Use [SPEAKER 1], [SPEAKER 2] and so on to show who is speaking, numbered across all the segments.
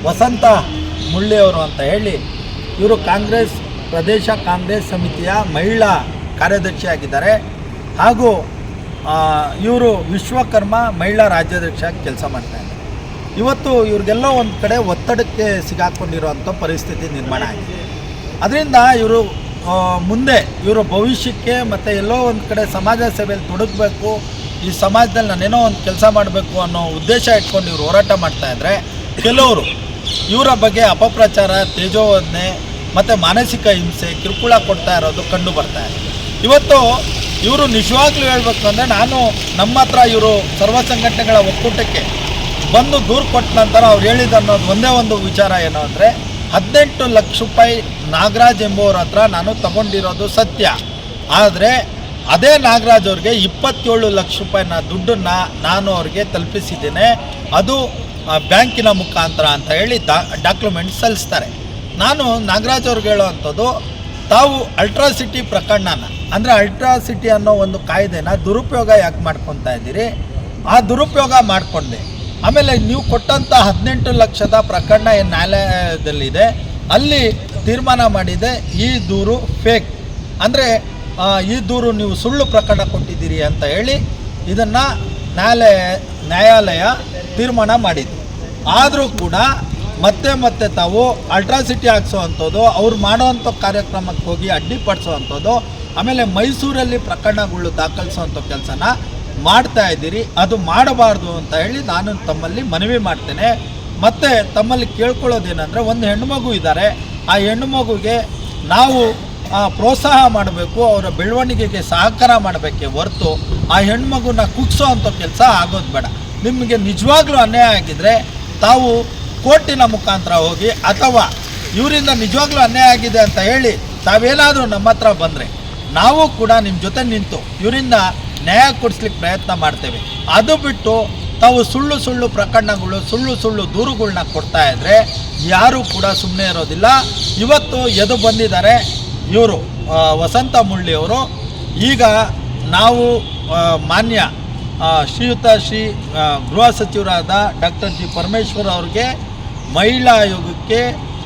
[SPEAKER 1] ವಸಂತ ಮುಳ್ಳಿಯವರು ಅಂತ ಹೇಳಿ ಇವರು ಕಾಂಗ್ರೆಸ್ ಪ್ರದೇಶ ಕಾಂಗ್ರೆಸ್ ಸಮಿತಿಯ ಮಹಿಳಾ ಕಾರ್ಯದರ್ಶಿಯಾಗಿದ್ದಾರೆ. ಹಾಗೂ ಇವರು ವಿಶ್ವಕರ್ಮ ಮಹಿಳಾ ರಾಜ್ಯಾಧ್ಯಕ್ಷರಾಗಿ ಕೆಲಸ ಮಾಡ್ತಾಯಿದ್ದಾರೆ. ಇವತ್ತು ಇವ್ರಿಗೆಲ್ಲೋ ಒಂದು ಕಡೆ ಒತ್ತಡಕ್ಕೆ ಸಿಗಾಕೊಂಡಿರೋವಂಥ ಪರಿಸ್ಥಿತಿ ನಿರ್ಮಾಣ ಆಗಿದೆ. ಅದರಿಂದ ಇವರು ಮುಂದೆ ಇವರ ಭವಿಷ್ಯಕ್ಕೆ ಮತ್ತು ಎಲ್ಲೋ ಒಂದು ಕಡೆ ಸಮಾಜ ಸೇವೆಯಲ್ಲಿ ತೊಡಗಬೇಕು, ಈ ಸಮಾಜದಲ್ಲಿ ನಾನೇನೋ ಒಂದು ಕೆಲಸ ಮಾಡಬೇಕು ಅನ್ನೋ ಉದ್ದೇಶ ಇಟ್ಕೊಂಡು ಇವರು ಹೋರಾಟ ಮಾಡ್ತಾಯಿದ್ರೆ ಕೆಲವರು ಇವರ ಬಗ್ಗೆ ಅಪಪ್ರಚಾರ, ತೇಜೋವಧನೆ ಮತ್ತು ಮಾನಸಿಕ ಹಿಂಸೆ, ಕಿರುಕುಳ ಕೊಡ್ತಾ ಇರೋದು ಕಂಡು ಬರ್ತಾ ಇದೆ. ಇವತ್ತು ಇವರು ನಿಜವಾಗ್ಲೂ ಹೇಳಬೇಕು ಅಂದರೆ ನಮ್ಮ ಹತ್ರ ಇವರು ಸರ್ವ ಸಂಘಟನೆಗಳ ಒಕ್ಕೂಟಕ್ಕೆ ಬಂದು ದೂರು ಕೊಟ್ಟ ನಂತರ ಅವ್ರು ಹೇಳಿದ್ದು ಅನ್ನೋದು ಒಂದೇ ಒಂದು ವಿಚಾರ ಏನು ಅಂದರೆ 18 ಲಕ್ಷ ರೂಪಾಯಿ ನಾಗರಾಜ್ ಎಂಬುವರ ಹತ್ರ ನಾನು ತಗೊಂಡಿರೋದು ಸತ್ಯ. ಆದರೆ ಅದೇ ನಾಗರಾಜ್ ಅವ್ರಿಗೆ 27 ಲಕ್ಷ ರೂಪಾಯಿನ ದುಡ್ಡನ್ನು ನಾನು ಅವ್ರಿಗೆ ತಲುಪಿಸಿದ್ದೇನೆ, ಅದು ಬ್ಯಾಂಕಿನ ಮುಖಾಂತರ ಅಂತ ಹೇಳಿ ಡಾಕ್ಯುಮೆಂಟ್ ಸಲ್ಲಿಸ್ತಾರೆ. ನಾನು ನಾಗರಾಜ್ ಅವ್ರಿಗೆ ಹೇಳೋವಂಥದ್ದು, ತಾವು ಅಲ್ಟ್ರಾಸಿಟಿ ಪ್ರಕರಣನ ಅಂದರೆ ಅಲ್ಟ್ರಾಸಿಟಿ ಅನ್ನೋ ಒಂದು ಕಾಯ್ದೆನ ದುರುಪಯೋಗ ಯಾಕೆ ಮಾಡ್ಕೊತಾ ಇದ್ದೀರಿ? ಆ ದುರುಪಯೋಗ ಮಾಡಿಕೊಂಡೆ. ಆಮೇಲೆ ನೀವು ಕೊಟ್ಟಂಥ 18 ಲಕ್ಷದ ಪ್ರಕರಣ ಏನು ನ್ಯಾಯಾಲಯದಲ್ಲಿದೆ, ಅಲ್ಲಿ ತೀರ್ಮಾನ ಮಾಡಿದೆ ಈ ದೂರು ಫೇಕ್, ಅಂದರೆ ಈ ದೂರು ನೀವು ಸುಳ್ಳು ಪ್ರಕರಣ ಕೊಟ್ಟಿದ್ದೀರಿ ಅಂತ ಹೇಳಿ ಇದನ್ನು ನ್ಯಾಯಾಲಯ ತೀರ್ಮಾನ ಮಾಡಿದ್ದು. ಆದರೂ ಕೂಡ ಮತ್ತೆ ತಾವು ಅಲ್ಟ್ರಾಸಿಟಿ ಹಾಕ್ಸೋವಂಥದ್ದು, ಅವ್ರು ಮಾಡೋವಂಥ ಕಾರ್ಯಕ್ರಮಕ್ಕೆ ಹೋಗಿ ಅಡ್ಡಿಪಡಿಸೋವಂಥದ್ದು, ಆಮೇಲೆ ಮೈಸೂರಲ್ಲಿ ಪ್ರಕರಣಗಳು ದಾಖಲಿಸೋವಂಥ ಕೆಲಸನ ಮಾಡ್ತಾ ಇದ್ದೀರಿ. ಅದು ಮಾಡಬಾರ್ದು ಅಂತ ಹೇಳಿ ನಾನು ತಮ್ಮಲ್ಲಿ ಮನವಿ ಮಾಡ್ತೇನೆ. ಮತ್ತು ತಮ್ಮಲ್ಲಿ ಕೇಳ್ಕೊಳ್ಳೋದೇನೆಂದರೆ, ಒಂದು ಹೆಣ್ಣುಮಗು ಇದ್ದಾರೆ, ಆ ಹೆಣ್ಣುಮಗುಗೆ ನಾವು ಪ್ರೋತ್ಸಾಹ ಮಾಡಬೇಕು, ಅವರ ಬೆಳವಣಿಗೆಗೆ ಸಹಕಾರ ಮಾಡಬೇಕೇ ಹೊರತು ಆ ಹೆಣ್ಮಗುನ ಕುಗ್ಸೋ ಅಂಥ ಕೆಲಸ ಆಗೋದು ಬೇಡ. ನಿಮಗೆ ನಿಜವಾಗ್ಲೂ ಅನ್ಯಾಯ ಆಗಿದ್ದರೆ ತಾವು ಕೋರ್ಟಿನ ಮುಖಾಂತರ ಹೋಗಿ, ಅಥವಾ ಇವರಿಂದ ನಿಜವಾಗ್ಲೂ ಅನ್ಯಾಯ ಆಗಿದೆ ಅಂತ ಹೇಳಿ ತಾವೇನಾದರೂ ನಮ್ಮ ಹತ್ರ ಬಂದರೆ ನಾವು ಕೂಡ ನಿಮ್ಮ ಜೊತೆ ನಿಂತು ಇವರಿಂದ ನ್ಯಾಯ ಕೊಡಿಸ್ಲಿಕ್ಕೆ ಪ್ರಯತ್ನ ಮಾಡ್ತೇವೆ. ಅದು ಬಿಟ್ಟು ತಾವು ಸುಳ್ಳು ಪ್ರಕರಣಗಳು, ಸುಳ್ಳು ದೂರುಗಳನ್ನ ಕೊಡ್ತಾ ಇದ್ದರೆ ಯಾರೂ ಕೂಡ ಸುಮ್ಮನೆ ಇರೋದಿಲ್ಲ. ಇವತ್ತು ಎದು ಬಂದಿದ್ದಾರೆ ಇವರು ವಸಂತ ಮುಳ್ಳಿಯವರು. ಈಗ ನಾವು ಮಾನ್ಯ ಶ್ರೀಯುತ ಗೃಹ ಸಚಿವರಾದ ಡಾಕ್ಟರ್ ಜಿ ಪರಮೇಶ್ವರ್ ಅವ್ರಿಗೆ, ಮಹಿಳಾ ಆಯೋಗಕ್ಕೆ,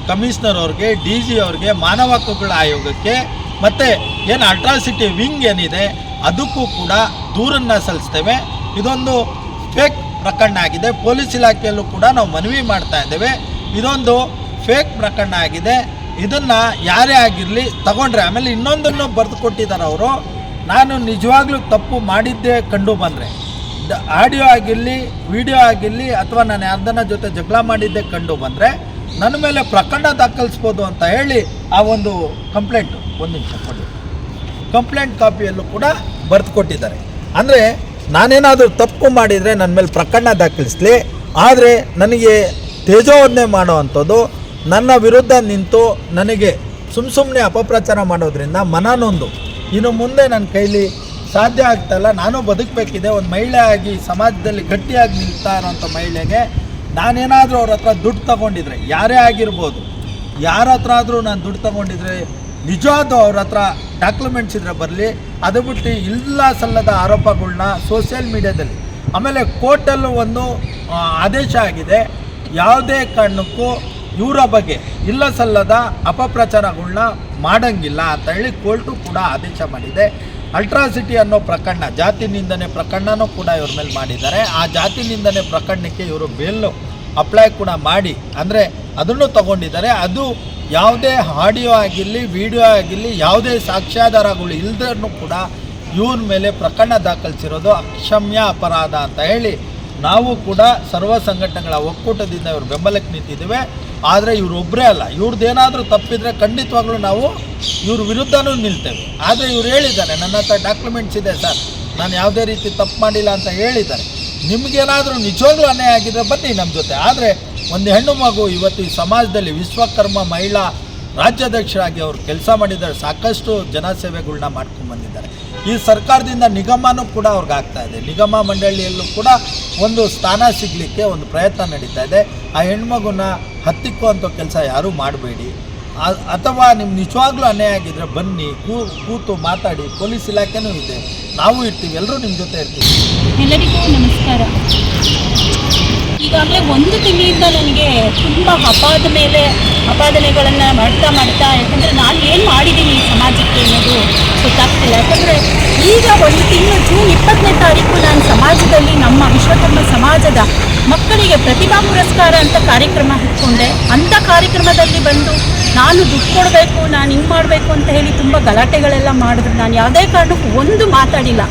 [SPEAKER 1] ಕಮಿಷನರ್ ಅವ್ರಿಗೆ, DG ಅವ್ರಿಗೆ, ಮಾನವ ಹಕ್ಕುಗಳ ಆಯೋಗಕ್ಕೆ, ಮತ್ತು ಏನು ಅಲ್ಟ್ರಾಸಿಟಿ ವಿಂಗ್ ಏನಿದೆ ಅದಕ್ಕೂ ಕೂಡ ದೂರನ್ನು ಸಲ್ಲಿಸ್ತೇವೆ. ಇದೊಂದು ಫೇಕ್ ಪ್ರಕರಣ ಆಗಿದೆ. ಪೊಲೀಸ್ ಇಲಾಖೆಯಲ್ಲೂ ಕೂಡ ನಾವು ಮನವಿ ಮಾಡ್ತಾ ಇದ್ದೇವೆ, ಇದೊಂದು ಫೇಕ್ ಪ್ರಕರಣ ಆಗಿದೆ, ಇದನ್ನು ಯಾರೇ ಆಗಿರಲಿ ತಗೊಂಡ್ರೆ. ಆಮೇಲೆ ಇನ್ನೊಂದನ್ನು ಬರೆದು ಕೊಟ್ಟಿದ್ದಾರೆ ಅವರು, ನಾನು ನಿಜವಾಗ್ಲೂ ತಪ್ಪು ಮಾಡಿದ್ದೇ ಕಂಡು ಬಂದರೆ, ಆಡಿಯೋ ಆಗಿರಲಿ, ವಿಡಿಯೋ ಆಗಿರಲಿ, ಅಥವಾ ನಾನು ಯಾರ್ದನ ಜೊತೆ ಜಗಳ ಮಾಡಿದ್ದೇ ಕಂಡು ಬಂದರೆ ನನ್ನ ಮೇಲೆ ಪ್ರಕರಣ ದಾಖಲಿಸ್ಬೋದು ಅಂತ ಹೇಳಿ ಆ ಒಂದು ಕಂಪ್ಲೇಂಟ್ ಕಾಪಿಯಲ್ಲೂ ಕೂಡ ಬರೆದು ಕೊಟ್ಟಿದ್ದಾರೆ. ಅಂದರೆ ನಾನೇನಾದರೂ ತಪ್ಪು ಮಾಡಿದರೆ ನನ್ನ ಮೇಲೆ ಪ್ರಕರಣ ದಾಖಲಿಸಲಿ, ಆದರೆ ನನಗೆ ತೇಜೋವಧನೆ ಮಾಡೋ ಅಂಥದ್ದು, ನನ್ನ ವಿರುದ್ಧ ನಿಂತು ನನಗೆ ಸುಮ್ಮನೆ ಅಪಪ್ರಚಾರ ಮಾಡೋದ್ರಿಂದ ಮನನೊಂದು ಇನ್ನು ಮುಂದೆ ನನ್ನ ಕೈಲಿ ಸಾಧ್ಯ ಆಗ್ತಾಯಿಲ್ಲ. ನಾನು ಬದುಕಬೇಕಿದೆ. ಒಂದು ಮಹಿಳೆ ಆಗಿ ಸಮಾಜದಲ್ಲಿ ಗಟ್ಟಿಯಾಗಿ ನಿಲ್ತಾ ಇರೋಂಥ ಮಹಿಳೆಗೆ ನಾನೇನಾದರೂ ಅವ್ರ ಹತ್ರ ದುಡ್ಡು ತಗೊಂಡಿದ್ರೆ, ಯಾರೇ ಆಗಿರ್ಬೋದು, ಯಾರ ಹತ್ರ ಆದರೂ ನಾನು ದುಡ್ಡು ತಗೊಂಡಿದ್ರೆ ನಿಜವಾದ ಅವ್ರ ಹತ್ರ ಡಾಕ್ಯುಮೆಂಟ್ಸ್ ಇದ್ರೆ ಬರಲಿ. ಅದು ಬಿಟ್ಟು ಇಲ್ಲ ಸಲ್ಲದ ಆರೋಪಗಳನ್ನ ಸೋಷಿಯಲ್ ಮೀಡಿಯಾದಲ್ಲಿ, ಆಮೇಲೆ ಕೋರ್ಟಲ್ಲೂ ಒಂದು ಆದೇಶ ಆಗಿದೆ, ಯಾವುದೇ ಕಾರಣಕ್ಕೂ ಇವರ ಬಗ್ಗೆ ಇಲ್ಲ ಸಲ್ಲದ ಅಪಪ್ರಚಾರಗಳನ್ನ ಮಾಡೋಂಗಿಲ್ಲ ಅಂತ ಹೇಳಿ ಕೋರ್ಟು ಕೂಡ ಆದೇಶ ಮಾಡಿದೆ. ಅಲ್ಟ್ರಾಸಿಟಿ ಅನ್ನೋ ಪ್ರಕರಣ, ಜಾತಿ ನಿಂದನೆ ಪ್ರಕರಣನೂ ಕೂಡ ಇವ್ರ ಮೇಲೆ ಮಾಡಿದ್ದಾರೆ. ಆ ಜಾತಿ ನಿಂದನೆ ಪ್ರಕರಣಕ್ಕೆ ಇವರು ಬೇಲ್ ಅಪ್ಲೈ ಕೂಡ ಮಾಡಿ, ಅಂದರೆ ಅದನ್ನು ತಗೊಂಡಿದ್ದಾರೆ. ಅದು ಯಾವುದೇ ಆಡಿಯೋ ಆಗಿರಲಿ, ವಿಡಿಯೋ ಆಗಿರಲಿ, ಯಾವುದೇ ಸಾಕ್ಷ್ಯಾಧಾರಗಳು ಇಲ್ಲದ್ರೂ ಕೂಡ ಇವ್ರ ಮೇಲೆ ಪ್ರಕರಣ ದಾಖಲಿಸಿರೋದು ಅಕ್ಷಮ್ಯ ಅಪರಾಧ ಅಂತ ಹೇಳಿ ನಾವು ಕೂಡ ಸರ್ವ ಸಂಘಟನೆಗಳ ಒಕ್ಕೂಟದಿಂದ ಇವ್ರ ಬೆಂಬಲಕ್ಕೆ ನಿಂತಿದ್ದೇವೆ. ಆದರೆ ಇವರೊಬ್ಬರೇ ಅಲ್ಲ, ಇವ್ರದ್ದೇನಾದರೂ ತಪ್ಪಿದರೆ ಖಂಡಿತವಾಗ್ಲೂ ನಾವು ಇವ್ರ ವಿರುದ್ಧನೂ ನಿಲ್ತೇವೆ. ಆದರೆ ಇವ್ರು ಹೇಳಿದ್ದಾರೆ, ನನ್ನ ಹತ್ರ ಡಾಕ್ಯುಮೆಂಟ್ಸ್ ಇದೆ ಸರ್, ನಾನು ಯಾವುದೇ ರೀತಿ ತಪ್ಪು ಮಾಡಿಲ್ಲ ಅಂತ ಹೇಳಿದ್ದಾರೆ. ನಿಮಗೇನಾದರೂ ನಿಜವಾಗ್ಲೂ ಅನ್ಯಾಯ ಆಗಿದ್ರೆ ಬನ್ನಿ ನಮ್ಮ ಜೊತೆ. ಆದರೆ ಒಂದು ಹೆಣ್ಣು ಮಗು ಇವತ್ತು ಈ ಸಮಾಜದಲ್ಲಿ ವಿಶ್ವಕರ್ಮ ಮಹಿಳಾ ರಾಜ್ಯಾಧ್ಯಕ್ಷರಾಗಿ ಅವರು ಕೆಲಸ ಮಾಡಿದ್ದಾರೆ, ಸಾಕಷ್ಟು ಜನಸೇವೆಗಳನ್ನ ಮಾಡ್ಕೊಂಡು ಬಂದಿದ್ದಾರೆ. ಈ ಸರ್ಕಾರದಿಂದ ನಿಗಮನೂ ಕೂಡ ಅವ್ರಿಗೆ ಆಗ್ತಾ ಇದೆ. ನಿಗಮ ಮಂಡಳಿಯಲ್ಲೂ ಕೂಡ ಒಂದು ಸ್ಥಾನ ಸಿಗಲಿಕ್ಕೆ ಒಂದು ಪ್ರಯತ್ನ ನಡೀತಾ ಇದೆ. ಆ ಹೆಣ್ಮಗುನ ಹತ್ತಿಕ್ಕುವಂಥ ಕೆಲಸ ಯಾರೂ ಮಾಡಬೇಡಿ. ಅಥವಾ ನಿಮ್ಗೆ ನಿಜವಾಗ್ಲೂ ಅನ್ಯಾಯ ಆಗಿದ್ದರೆ ಬನ್ನಿ, ಕೂತು ಮಾತಾಡಿ. ಪೊಲೀಸ್ ಇಲಾಖೆನೂ ಇದೆ, ನಾವು ಇರ್ತೀವಿ, ಎಲ್ಲರೂ ನಿಮ್ಮ ಜೊತೆ ಇರ್ತೀವಿ.
[SPEAKER 2] ಎಲ್ಲರಿಗೂ ನಮಸ್ಕಾರ. ಈಗಾಗಲೇ 1 ತಿಂಗಳಿಂದ ನನಗೆ ತುಂಬ ಅಪಾದನೆಗಳನ್ನು ಮಾಡ್ತಾ ಯಾಕಂದರೆ ನಾನು ಏನು ಮಾಡಿದ್ದೀನಿ ಈ ಸಮಾಜಕ್ಕೆ ಅನ್ನೋದು ಗೊತ್ತಾಗ್ತಿಲ್ಲ. ಯಾಕಂದರೆ ಈಗ 1 ತಿಂಗಳು ಜೂನ್ 20ನೇ ತಾರೀಕು ನಾನು ಸಮಾಜದಲ್ಲಿ ನಮ್ಮ ವಿಶ್ವಕರ್ಮ ಸಮಾಜದ ಮಕ್ಕಳಿಗೆ ಪ್ರತಿಭಾ ಪುರಸ್ಕಾರ ಅಂತ ಕಾರ್ಯಕ್ರಮ ಇಟ್ಕೊಂಡೆ. ಅಂಥ ಕಾರ್ಯಕ್ರಮದಲ್ಲಿ ಬಂದು ನಾನು ದುಡ್ಡು ಕೊಡಬೇಕು, ನಾನು ಹಿಂಗೆ ಮಾಡಬೇಕು ಅಂತ ಹೇಳಿ ತುಂಬ ಗಲಾಟೆಗಳೆಲ್ಲ ಮಾಡಿದ್ರು. ನಾನು ಯಾವುದೇ ಕಾರಣಕ್ಕೂ ಒಂದು ಮಾತಾಡಿಲ್ಲ,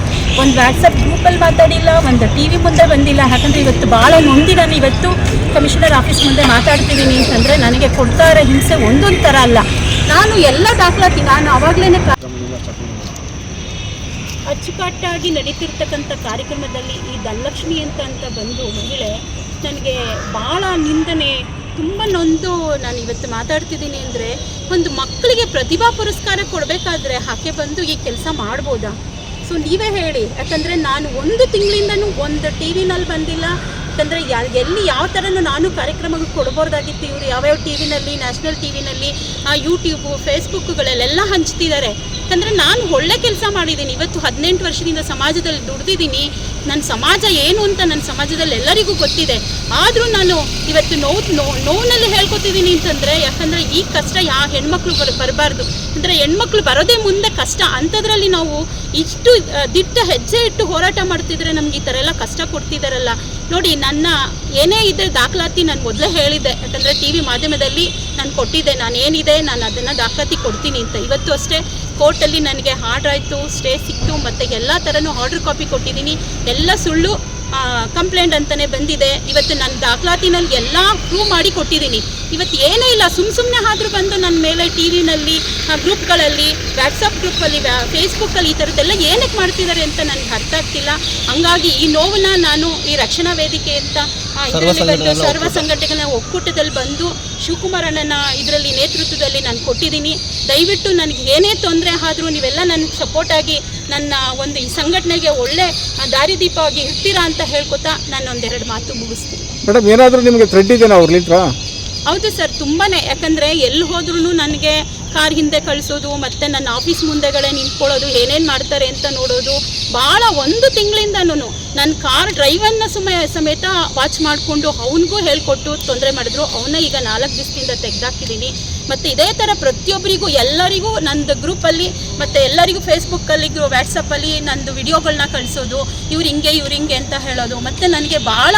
[SPEAKER 2] ಒಂದು ವಾಟ್ಸಪ್ ಗ್ರೂಪಲ್ಲಿ ಮಾತಾಡಿಲ್ಲ, ಒಂದು ಟಿ ವಿ ಮುಂದೆ ಬಂದಿಲ್ಲ. ಯಾಕಂದರೆ ಇವತ್ತು ಭಾಳ ನೊಂದಿ ನಾನು ಇವತ್ತು ಕಮಿಷನರ್ ಆಫೀಸ್ ಮುಂದೆ ಮಾತಾಡ್ತಿದ್ದೀನಿ ಅಂತಂದರೆ ನನಗೆ ಕೊಡ್ತಾ ಇರೋ ಹಿಂಸೆ ಒಂದೊಂದು ಥರ ಅಲ್ಲ. ನಾನು ಎಲ್ಲ ದಾಖಲಾತಿ ನಾನು ಆವಾಗಲೇ ಅಚ್ಚುಕಟ್ಟಾಗಿ ನಡೀತಿರ್ತಕ್ಕಂಥ ಕಾರ್ಯಕ್ರಮದಲ್ಲಿ ಈ ಧನಲಕ್ಷ್ಮಿ ಅಂತ ಬಂದು ಮಹಿಳೆ ನನಗೆ ಭಾಳ ನಿಂದನೆ, ತುಂಬ ನೊಂದು ನಾನು ಇವತ್ತು ಮಾತಾಡ್ತಿದ್ದೀನಿ. ಅಂದರೆ ಒಂದು ಮಕ್ಕಳಿಗೆ ಪ್ರತಿಭಾ ಪುರಸ್ಕಾರ ಕೊಡಬೇಕಾದ್ರೆ ಆಕೆ ಬಂದು ಈ ಕೆಲಸ ಮಾಡ್ಬೋದಾ? ಸೊ ನೀವೇ ಹೇಳಿ. ಯಾಕಂದರೆ ನಾನು 1 ತಿಂಗಳಿಂದನೂ ಒಂದು ಟಿ ವಿನಲ್ಲಿ ಬಂದಿಲ್ಲ. ಯಾಕಂದರೆ ಎಲ್ಲಿ ಯಾವ ಥರನೂ ನಾನು ಕಾರ್ಯಕ್ರಮಗಳು ಕೊಡ್ಬೋದಾಗಿತ್ತು. ಇವರು ಯಾವ್ಯಾವ ಟಿ ವಿನಲ್ಲಿ, ನ್ಯಾಷನಲ್ ಟಿ ವಿನಲ್ಲಿ, ಯೂಟ್ಯೂಬು, ಫೇಸ್ಬುಕ್ಗಳಲ್ಲೆಲ್ಲ ಹಂಚ್ತಿದ್ದಾರೆ. ಯಾಕಂದರೆ ನಾನು ಒಳ್ಳೆ ಕೆಲಸ ಮಾಡಿದ್ದೀನಿ. ಇವತ್ತು 18 ವರ್ಷದಿಂದ ಸಮಾಜದಲ್ಲಿ ದುಡ್ದಿದ್ದೀನಿ. ನನ್ನ ಸಮಾಜ ಏನು ಅಂತ ನನ್ನ ಸಮಾಜದಲ್ಲಿ ಎಲ್ಲರಿಗೂ ಗೊತ್ತಿದೆ. ಆದರೂ ನಾನು ಇವತ್ತು ನೋವಿನಲ್ಲಿ ಹೇಳ್ಕೊತಿದ್ದೀನಿ ಅಂತಂದರೆ, ಯಾಕಂದರೆ ಈ ಕಷ್ಟ ಯಾವ ಹೆಣ್ಮಕ್ಳು ಬರಬಾರ್ದು. ಅಂದರೆ ಹೆಣ್ಮಕ್ಳು ಬರೋದೇ ಮುಂದೆ ಕಷ್ಟ. ಅಂಥದ್ರಲ್ಲಿ ನಾವು ಇಷ್ಟು ದಿಟ್ಟ ಹೆಜ್ಜೆ ಇಟ್ಟು ಹೋರಾಟ ಮಾಡ್ತಿದ್ರೆ ನಮ್ಗೆ ಈ ಥರ ಎಲ್ಲ ಕಷ್ಟ ಕೊಡ್ತಿದ್ದಾರಲ್ಲ. ನೋಡಿ, ನನ್ನ ಏನೇ ಇದೆ ದಾಖಲಾತಿ ನಾನು ಮೊದಲೇ ಹೇಳಿದ್ದೆ. ಯಾಕಂದರೆ ಟಿ ವಿ ಮಾಧ್ಯಮದಲ್ಲಿ ನಾನು ಕೊಟ್ಟಿದ್ದೆ, ನಾನು ಏನಿದೆ ನಾನು ಅದನ್ನು ದಾಖಲಾತಿ ಕೊಡ್ತೀನಿ ಅಂತ. ಇವತ್ತು ಅಷ್ಟೇ ಕೋರ್ಟಲ್ಲಿ ನನಗೆ ಆರ್ಡ್ರ್ ಆಯಿತು, ಸ್ಟೇ ಸಿಕ್ತು, ಮತ್ತು ಎಲ್ಲ ಥರನೂ ಆರ್ಡ್ರ್ ಕಾಪಿ ಕೊಟ್ಟಿದ್ದೀನಿ. ಎಲ್ಲ ಸುಳ್ಳು ಕಂಪ್ಲೇಂಟ್ ಅಂತಲೇ ಬಂದಿದೆ. ಇವತ್ತು ನನ್ನ ದಾಖಲಾತಿನಲ್ಲಿ ಎಲ್ಲ ಪ್ರೂವ್ ಮಾಡಿ ಕೊಟ್ಟಿದ್ದೀನಿ. ಇವತ್ತು ಏನೇ ಇಲ್ಲ, ಸುಮ್ಮನೆ ಆದರೂ ಬಂದು ನನ್ನ ಮೇಲೆ ಟಿ ವಿನಲ್ಲಿ, ಗ್ರೂಪ್ಗಳಲ್ಲಿ, ವಾಟ್ಸಪ್ ಗ್ರೂಪಲ್ಲಿ, ಫೇಸ್ಬುಕ್ಕಲ್ಲಿ ಈ ಥರದ್ದೆಲ್ಲ ಏನಕ್ಕೆ ಮಾಡ್ತಿದ್ದಾರೆ ಅಂತ ನನಗೆ ಅರ್ಥ ಆಗ್ತಿಲ್ಲ. ಹಂಗಾಗಿ ಈ ನೋವನ್ನ ನಾನು ಈ ರಕ್ಷಣಾ ವೇದಿಕೆ ಅಂತ ಸರ್ವ ಸಂಘಟನೆಗಳ ಒಕ್ಕೂಟದಲ್ಲಿ ಬಂದು ಶಿವಕುಮಾರ್ ಅಣ್ಣನ ಇದರಲ್ಲಿ ನೇತೃತ್ವದಲ್ಲಿ ನಾನು ಕೊಟ್ಟಿದ್ದೀನಿ. ದಯವಿಟ್ಟು ನನಗೆ ಏನೇ ತೊಂದರೆ ಆದರೂ ನೀವೆಲ್ಲ ನನಗೆ ಸಪೋರ್ಟಾಗಿ ನನ್ನ ಒಂದು ಈ ಸಂಘಟನೆಗೆ ಒಳ್ಳೆ ದಾರಿದೀಪವಾಗಿ ಇರ್ತೀರಾ ಅಂತ ಹೇಳ್ಕೊತಾ ನಾನು ಒಂದೆರಡು ಮಾತು ಮುಗಿಸ್ತೀನಿ.
[SPEAKER 3] ಮೇಡಮ್, ಏನಾದರೂ ನಿಮಗೆ ಥ್ರೆಡ್ ಇದೆಯಾ ಅವ್ರಲ್ಲಿಂದ?
[SPEAKER 2] ಹೌದು ಸರ್, ತುಂಬಾ. ಯಾಕಂದರೆ ಎಲ್ಲಿ ಹೋದ್ರೂ ನನಗೆ ಕಾರ್ ಹಿಂದೆ ಕಳಿಸೋದು, ಮತ್ತು ನನ್ನ ಆಫೀಸ್ ಮುಂದೆಗಳೇ ನಿಂತ್ಕೊಳ್ಳೋದು, ಏನೇನು ಮಾಡ್ತಾರೆ ಅಂತ ನೋಡೋದು. ಭಾಳ 1 ತಿಂಗಳಿಂದನೂ ನನ್ನ ಕಾರ್ ಡ್ರೈವರ್ನ ಸಮೇತ ವಾಚ್ ಮಾಡಿಕೊಂಡು ಅವನಿಗೂ ಹೇಳ್ಕೊಟ್ಟು ತೊಂದರೆ ಮಾಡಿದ್ರು. ಅವನ್ನ ಈಗ 4 ದಿವಸದಿಂದ ತೆಗೆದಾಕಿದ್ದೀನಿ. ಮತ್ತು ಇದೇ ಥರ ಪ್ರತಿಯೊಬ್ಬರಿಗೂ ಎಲ್ಲರಿಗೂ ನಂದು ಗ್ರೂಪಲ್ಲಿ ಮತ್ತು ಎಲ್ಲರಿಗೂ ಫೇಸ್ಬುಕ್ಕಲ್ಲಿ, ವಾಟ್ಸಪ್ಪಲ್ಲಿ ನಂದು ವಿಡಿಯೋಗಳನ್ನ ಕಳಿಸೋದು, ಇವ್ರು ಹಿಂಗೆ ಅಂತ ಹೇಳೋದು. ಮತ್ತು ನನಗೆ ಭಾಳ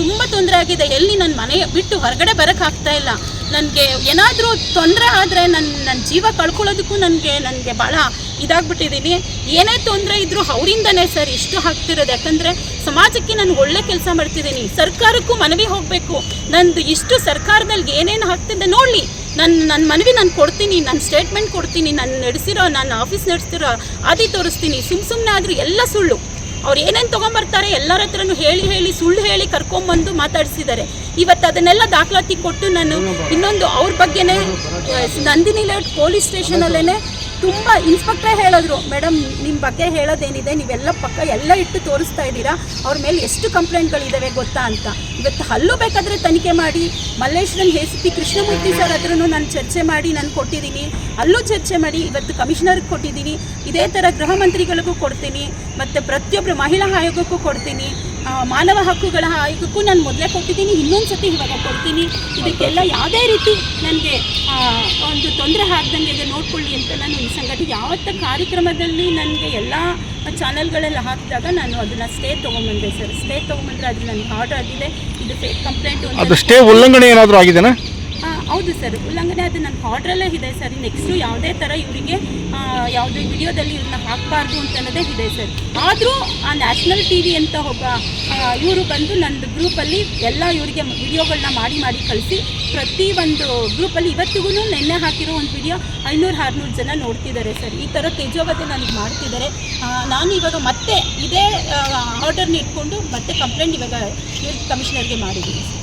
[SPEAKER 2] ತುಂಬ ತೊಂದರೆ ಆಗಿದೆ. ಎಲ್ಲಿ ನನ್ನ ಮನೆ ಬಿಟ್ಟು ಹೊರಗಡೆ ಬರೋಕ್ಕಾಗ್ತಾ ಇಲ್ಲ. ನನಗೆ ಏನಾದರೂ ತೊಂದರೆ ಆದರೆ ನನ್ನ ಜೀವ ಕಳ್ಕೊಳ್ಳೋದಕ್ಕೂ ನನಗೆ ಭಾಳ ಇದಾಗ್ಬಿಟ್ಟಿದ್ದೀನಿ. ಏನೇ ತೊಂದರೆ ಇದ್ದರೂ ಅವರಿಂದನೇ ಸರ್ ಇಷ್ಟು ಆಗ್ತಿರೋದು. ಯಾಕಂದರೆ ಸಮಾಜಕ್ಕೆ ನಾನು ಒಳ್ಳೆ ಕೆಲಸ ಮಾಡ್ತಿದ್ದೀನಿ. ಸರ್ಕಾರಕ್ಕೂ ಮನವಿ ಹೋಗಬೇಕು. ನಂದು ಇಷ್ಟು ಸರ್ಕಾರದಲ್ಲಿ ಏನೇನು ಆಗ್ತಿದೆ ನೋಡಲಿ. ನನ್ನ ಮನವಿ ನಾನು ಕೊಡ್ತೀನಿ, ನಾನು ಸ್ಟೇಟ್ಮೆಂಟ್ ಕೊಡ್ತೀನಿ, ನಾನು ಆಫೀಸ್ ನಡೆಸ್ತಿರೋ ಆದಿ ತೋರಿಸ್ತೀನಿ. ಸುಮ್ಮನೆ ಆದರೂ ಎಲ್ಲ ಸುಳ್ಳು. ಅವ್ರು ಏನೇನು ತೊಗೊಂಬರ್ತಾರೆ ಎಲ್ಲರ ಹತ್ರನೂ ಹೇಳಿ ಸುಳ್ಳು ಹೇಳಿ ಕರ್ಕೊಂಬಂದು ಮಾತಾಡಿಸಿದ್ದಾರೆ. ಇವತ್ತು ಅದನ್ನೆಲ್ಲ ದಾಖಲಾತಿ ಕೊಟ್ಟು ನಾನು ಇನ್ನೊಂದು ಅವ್ರ ಬಗ್ಗೆನೇ ನಂದಿನಿ ಲೇಔಟ್ ಪೊಲೀಸ್ ಸ್ಟೇಷನಲ್ಲೇ ತುಂಬ ಇನ್ಸ್ಪೆಕ್ಟ್ರೇ ಹೇಳಿದ್ರು, ಮೇಡಮ್ ನಿಮ್ಮ ಬಗ್ಗೆ ಹೇಳೋದೇನಿದೆ, ನೀವೆಲ್ಲ ಪಕ್ಕ ಎಲ್ಲ ಇಟ್ಟು ತೋರಿಸ್ತಾ ಇದ್ದೀರಾ, ಅವ್ರ ಮೇಲೆ ಎಷ್ಟು ಕಂಪ್ಲೇಂಟ್ಗಳಿದ್ದಾವೆ ಗೊತ್ತಾ ಅಂತ. ಇವತ್ತು ಅಲ್ಲೂ ಬೇಕಾದರೆ ತನಿಖೆ ಮಾಡಿ, ಮಲ್ಲೇಶ್ವರನ್ ACP ಕೃಷ್ಣಮೂರ್ತಿ ಸರ್ ಹತ್ರನೂ ನಾನು ಚರ್ಚೆ ಮಾಡಿ ನಾನು ಕೊಟ್ಟಿದ್ದೀನಿ. ಅಲ್ಲೂ ಚರ್ಚೆ ಮಾಡಿ ಇವತ್ತು ಕಮಿಷನರ್ಗೆ ಕೊಟ್ಟಿದ್ದೀನಿ. ಇದೇ ಥರ ಗೃಹ ಮಂತ್ರಿಗಳಿಗೂ ಕೊಡ್ತೀನಿ, ಮತ್ತು ಪ್ರತಿಯೊಬ್ಬರು ಮಹಿಳಾ ಆಯೋಗಕ್ಕೂ ಕೊಡ್ತೀನಿ, ಮಾನವ ಹಕ್ಕುಗಳ ಆಯೋಗಕ್ಕೂ ನಾನು ಮೊದಲೇ ಕೊಟ್ಟಿದ್ದೀನಿ, ಇನ್ನೊಂದು ಸತಿ ಇವಾಗ ಕೊಡ್ತೀನಿ. ಇದಕ್ಕೆಲ್ಲ ಯಾವುದೇ ರೀತಿ ನನಗೆ ಒಂದು ತೊಂದರೆ ಆಗ್ದಂಗೆ ಇದೆ ನೋಡ್ಕೊಳ್ಳಿ ಅಂತ ನಾನು ಈ ಸಂಘಟನೆ ಯಾವತ್ತ ಕಾರ್ಯಕ್ರಮದಲ್ಲಿ ನನಗೆ ಎಲ್ಲ ಚಾನಲ್ಗಳೆಲ್ಲ ಹಾಕಿದಾಗ ನಾನು ಅದನ್ನು ಸ್ಟೇ ತೊಗೊಂಬಂದೆ ಸರ್. ಸ್ಟೇ ತೊಗೊಂಬಂದ್ರೆ ಅದು ನನಗೆ ಆರ್ಡರ್ ಆಗಿದೆ. ಇದು ಫೇಕ್ ಕಂಪ್ಲೇಂಟ್.
[SPEAKER 3] ಅದು ಸ್ಟೇ ಉಲ್ಲಂಘನೆ ಏನಾದರೂ ಆಗಿದೆನಾ?
[SPEAKER 2] ಹೌದು ಸರ್, ಉಲ್ಲಂಘನೆ ಅದು ನನ್ನ ಆರ್ಡ್ರಲ್ಲೇ ಇದೆ ಸರ್. ನೆಕ್ಸ್ಟು ಯಾವುದೇ ಥರ ಇವರಿಗೆ ಯಾವುದೇ ವಿಡಿಯೋದಲ್ಲಿ ಇವ್ರನ್ನ ಹಾಕಬಾರ್ದು ಅಂತ ಅನ್ನೋದೇ ಇದೆ ಸರ್. ಆದರೂ ಆ ನ್ಯಾಷನಲ್ TV ಅಂತ ಒಬ್ಬ ಇವರು ಬಂದು ನಂದು ಗ್ರೂಪಲ್ಲಿ ಎಲ್ಲ ಇವರಿಗೆ ವಿಡಿಯೋಗಳನ್ನ ಮಾಡಿ ಕಳಿಸಿ ಪ್ರತಿ ಒಂದು ಗ್ರೂಪಲ್ಲಿ ಇವತ್ತಿಗೂ ನೆನ್ನೆ ಹಾಕಿರೋ ಒಂದು ವಿಡಿಯೋ 500-600 ಜನ ನೋಡ್ತಿದ್ದಾರೆ ಸರ್. ಈ ಥರ ತೇಜೋವಧೆ ನನಗೆ ಮಾಡ್ತಿದ್ದಾರೆ. ನಾನು ಇವಾಗ ಮತ್ತೆ ಇದೇ ಆರ್ಡರ್ನ ಇಟ್ಕೊಂಡು ಮತ್ತೆ ಕಂಪ್ಲೇಂಟ್ ಇವಾಗ ಕಮಿಷನರ್ಗೆ ಮಾಡಿದ್ದೀನಿ ಸರ್.